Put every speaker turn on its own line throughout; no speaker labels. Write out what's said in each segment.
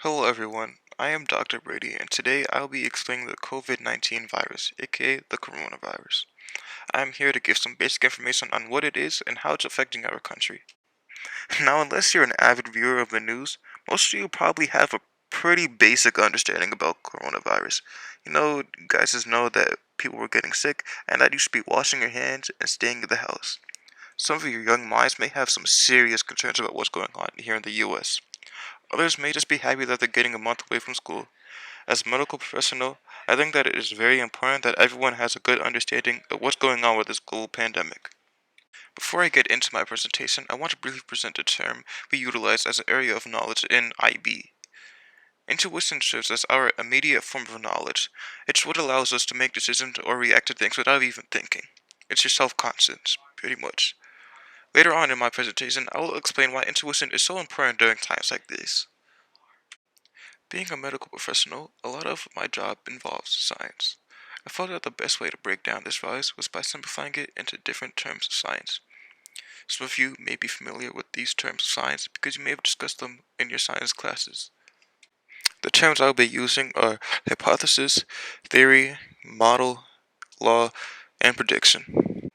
Hello everyone, I am Dr. Brady and today I'll be explaining the COVID-19 virus, aka the coronavirus. I'm here to give some basic information on what it is and how it's affecting our country. Now, unless you're an avid viewer of the news, most of you probably have a pretty basic understanding about coronavirus. You guys just know that people were getting sick and that you should be washing your hands and staying in the house. Some of your young minds may have some serious concerns about what's going on here in the US. Others may just be happy that they're getting a month away from school. As a medical professional, I think that it is very important that everyone has a good understanding of what's going on with this global pandemic. Before I get into my presentation, I want to briefly present a term we utilize as an area of knowledge in IB. Intuition serves as our immediate form of knowledge. It's what allows us to make decisions or react to things without even thinking. It's your self-conscious, pretty much. Later on in my presentation, I will explain why intuition is so important during times like these. Being a medical professional, a lot of my job involves science. I felt that the best way to break down this virus was by simplifying it into different terms of science. Some of you may be familiar with these terms of science because you may have discussed them in your science classes. The terms I'll be using are hypothesis, theory, model, law, and prediction.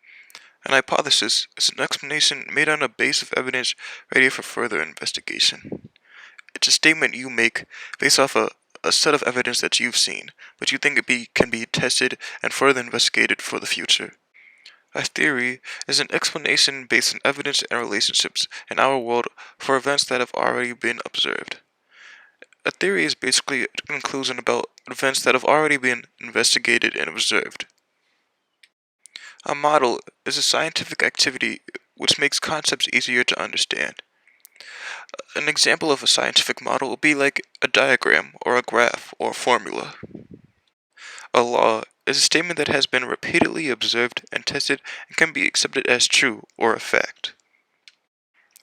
An hypothesis is an explanation made on a base of evidence ready for further investigation. It's a statement you make based off a set of evidence that you've seen, but you think can be tested and further investigated for the future. A theory is an explanation based on evidence and relationships in our world for events that have already been observed. A theory is basically a conclusion about events that have already been investigated and observed. A model is a scientific activity which makes concepts easier to understand. An example of a scientific model would be like a diagram or a graph or formula. A law is a statement that has been repeatedly observed and tested and can be accepted as true or a fact.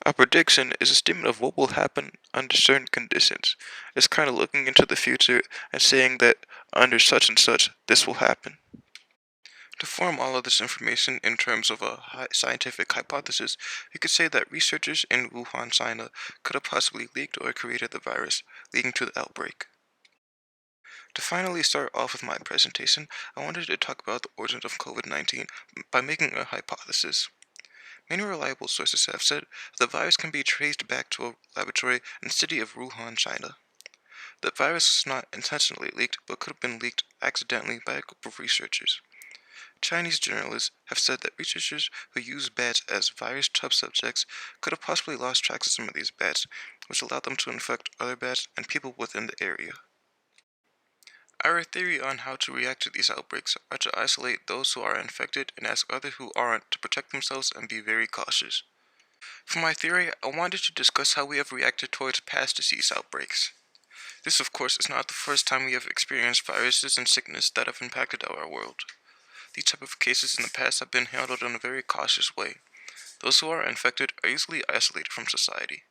A prediction is a statement of what will happen under certain conditions. It's kind of looking into the future and saying that under such and such, this will happen. To form all of this information in terms of a scientific hypothesis, we could say that researchers in Wuhan, China could have possibly leaked or created the virus, leading to the outbreak. To finally start off with my presentation, I wanted to talk about the origins of COVID-19 by making a hypothesis. Many reliable sources have said the virus can be traced back to a laboratory in the city of Wuhan, China. The virus was not intentionally leaked, but could have been leaked accidentally by a group of researchers. Chinese journalists have said that researchers who used bats as virus test subjects could have possibly lost track of some of these bats, which allowed them to infect other bats and people within the area. Our theory on how to react to these outbreaks are to isolate those who are infected and ask others who aren't to protect themselves and be very cautious. For my theory, I wanted to discuss how we have reacted towards past disease outbreaks. This, of course, is not the first time we have experienced viruses and sickness that have impacted our world. These type of cases in the past have been handled in a very cautious way. Those who are infected are easily isolated from society.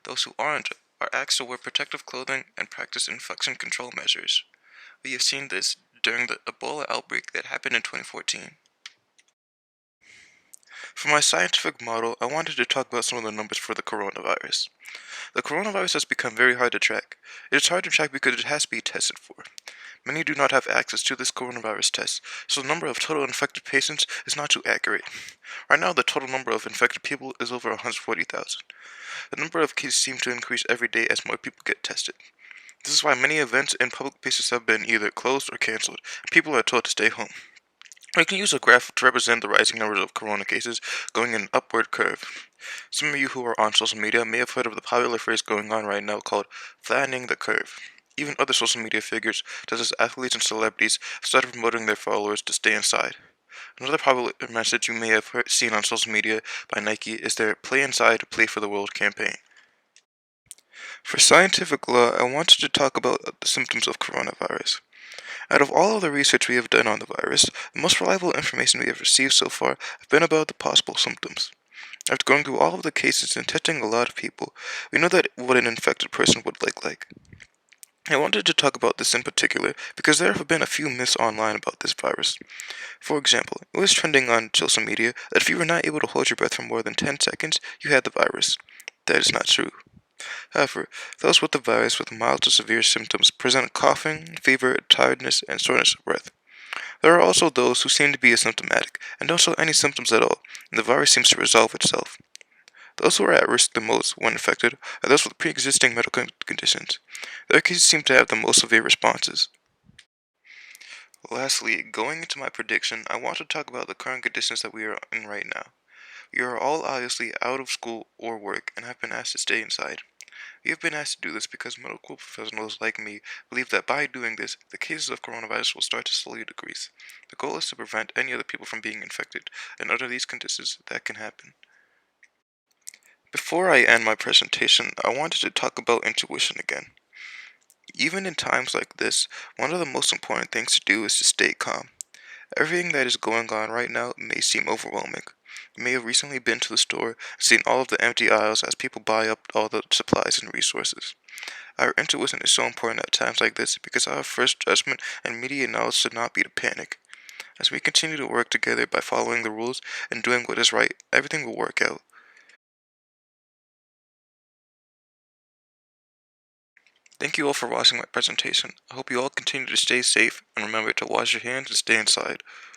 Those who aren't are asked to wear protective clothing and practice infection control measures. We have seen this during the Ebola outbreak that happened in 2014. For my scientific model, I wanted to talk about some of the numbers for the coronavirus. The coronavirus has become very hard to track. It is hard to track because it has to be tested for. Many do not have access to this coronavirus test, so the number of total infected patients is not too accurate. Right now, the total number of infected people is over 140,000. The number of cases seem to increase every day as more people get tested. This is why many events and public places have been either closed or cancelled, and people are told to stay home. We can use a graph to represent the rising numbers of corona cases going in an upward curve. Some of you who are on social media may have heard of the popular phrase going on right now called flattening the curve. Even other social media figures, such as athletes and celebrities, have started promoting their followers to stay inside. Another popular message you may have seen on social media by Nike is their Play Inside, Play for the World campaign. For scientific law, I wanted to talk about the symptoms of coronavirus. Out of all of the research we have done on the virus, the most reliable information we have received so far have been about the possible symptoms. After going through all of the cases and testing a lot of people, we know that what an infected person would look like. I wanted to talk about this in particular because there have been a few myths online about this virus. For example, it was trending on social media that if you were not able to hold your breath for more than 10 seconds, you had the virus. That is not true. However, those with the virus with mild to severe symptoms present coughing, fever, tiredness, and shortness of breath. There are also those who seem to be asymptomatic and don't show any symptoms at all, and the virus seems to resolve itself. Those who are at risk the most when infected are those with pre-existing medical conditions. Their cases seem to have the most severe responses. Lastly, going into my prediction, I want to talk about the current conditions that we are in right now. We are all obviously out of school or work and have been asked to stay inside. We have been asked to do this because medical professionals like me believe that by doing this, the cases of coronavirus will start to slowly decrease. The goal is to prevent any other people from being infected, and under these conditions, that can happen. Before I end my presentation, I wanted to talk about intuition again. Even in times like this, one of the most important things to do is to stay calm. Everything that is going on right now may seem overwhelming. You may have recently been to the store and seen all of the empty aisles as people buy up all the supplies and resources. Our intuition is so important at times like this because our first judgment and immediate knowledge should not be to panic. As we continue to work together by following the rules and doing what is right, everything will work out. Thank you all for watching my presentation. I hope you all continue to stay safe and remember to wash your hands and stay inside.